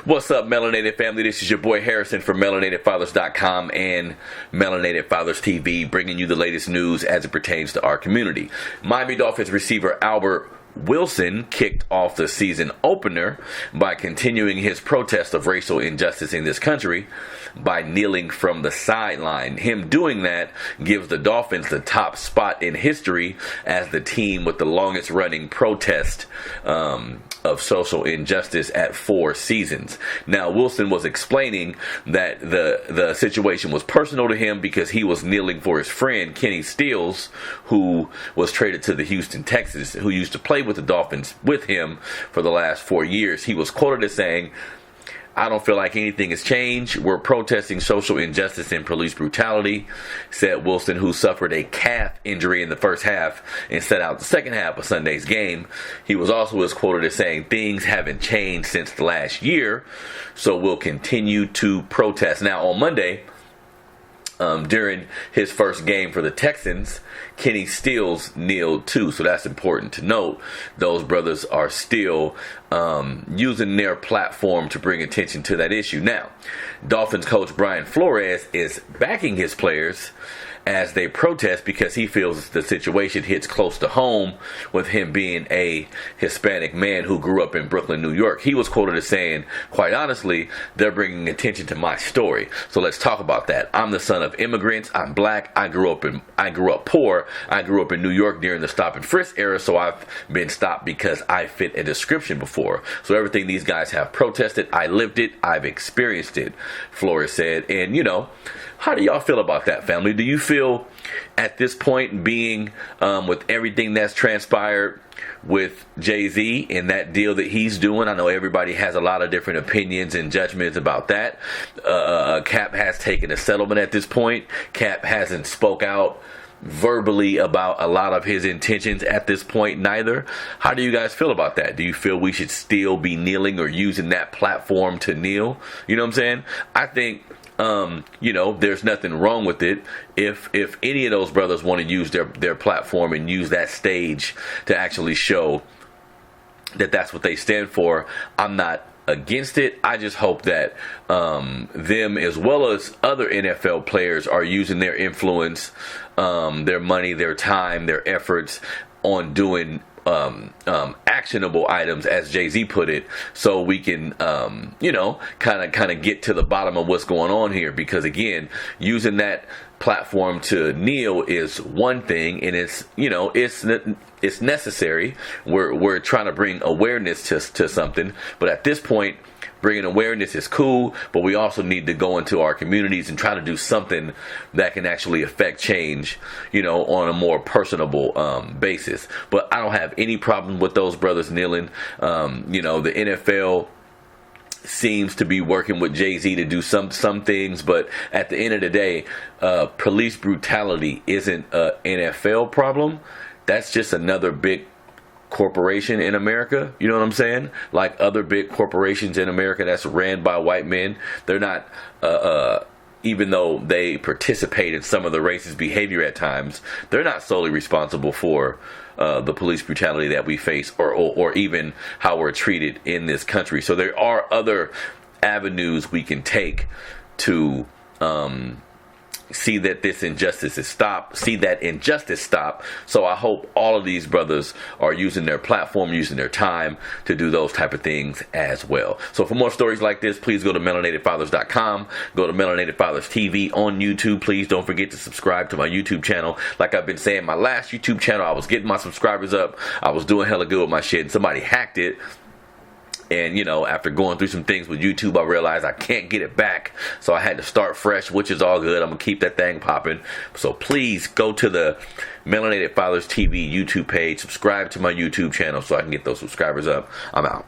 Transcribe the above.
What's up, Melanated family? This is your boy Harrison from MelanatedFathers.com and Melanated Fathers TV, bringing you the latest news as it pertains to our community. Miami Dolphins receiver Albert Wilson kicked off the season opener by continuing his protest of racial injustice in this country by kneeling from the sideline. Him doing that gives the Dolphins the top spot in history as the team with the longest running protest of social injustice at 4 seasons. Now, Wilson was explaining that the situation was personal to him because he was kneeling for his friend Kenny Stills, who was traded to the Houston Texans, who used to play with the Dolphins with him for the last 4 years. He was quoted as saying, "I don't feel like anything has changed. We're protesting social injustice and police brutality," said Wilson, who suffered a calf injury in the first half and set out the second half of Sunday's game. He was also quoted as saying, "Things haven't changed since the last year, so we'll continue to protest." Now, on Monday, during his first game for the Texans, Kenny Stills kneeled too, so that's important to note. Those brothers are still using their platform to bring attention to that issue. Now, Dolphins coach Brian Flores is backing his players as they protest because he feels the situation hits close to home with him being a Hispanic man who grew up in Brooklyn, New York. He was quoted as saying, "Quite honestly, they're bringing attention to my story. So let's talk about that. I'm the son of immigrants. I'm black. I grew up poor. I grew up in New York during the stop and frisk era, so I've been stopped because I fit a description before. So everything these guys have protested, I lived it. I've experienced it," Flores said. And, how do y'all feel about that, family? Do you feel at this point, being with everything that's transpired with Jay-Z and that deal that he's doing, I know everybody has a lot of different opinions and judgments about that. Cap has taken a settlement at this point. Cap hasn't spoke out verbally about a lot of his intentions at this point neither. How do you guys feel about that? Do you feel we should still be kneeling or using that platform to kneel? You know what I'm saying? I think there's nothing wrong with it. If any of those brothers want to use their platform and use that stage to actually show that that's what they stand for, I'm not against it. I just hope that them as well as other NFL players are using their influence, their money, their time, their efforts on doing actionable items, as Jay-Z put it, so we can kind of get to the bottom of what's going on here. Because again, using that platform to kneel is one thing, and it's necessary. We're trying to bring awareness to something, but at this point, bringing awareness is cool, but we also need to go into our communities and try to do something that can actually affect change, on a more personable basis. But I don't have any problem with those brothers kneeling. The NFL seems to be working with Jay-Z to do some things, but at the end of the day, police brutality isn't an NFL problem. That's just another big corporation in America. You know what I'm saying? Like other big corporations in America that's ran by white men. They're not, even though they participate in some of the racist behavior at times, they're not solely responsible for the police brutality that we face or even how we're treated in this country. So there are other avenues we can take to see that this injustice is stopped, see that injustice stop. So I hope all of these brothers are using their platform, using their time to do those type of things as well. So for more stories like this, please go to MelanatedFathers.com, go to Melanated Fathers TV on YouTube. Please don't forget to subscribe to my YouTube channel. Like I've been saying, my last YouTube channel, I was getting my subscribers up. I was doing hella good with my shit, and somebody hacked it. And, after going through some things with YouTube, I realized I can't get it back. So I had to start fresh, which is all good. I'm going to keep that thing popping. So please go to the Melanated Fathers TV YouTube page. Subscribe to my YouTube channel so I can get those subscribers up. I'm out.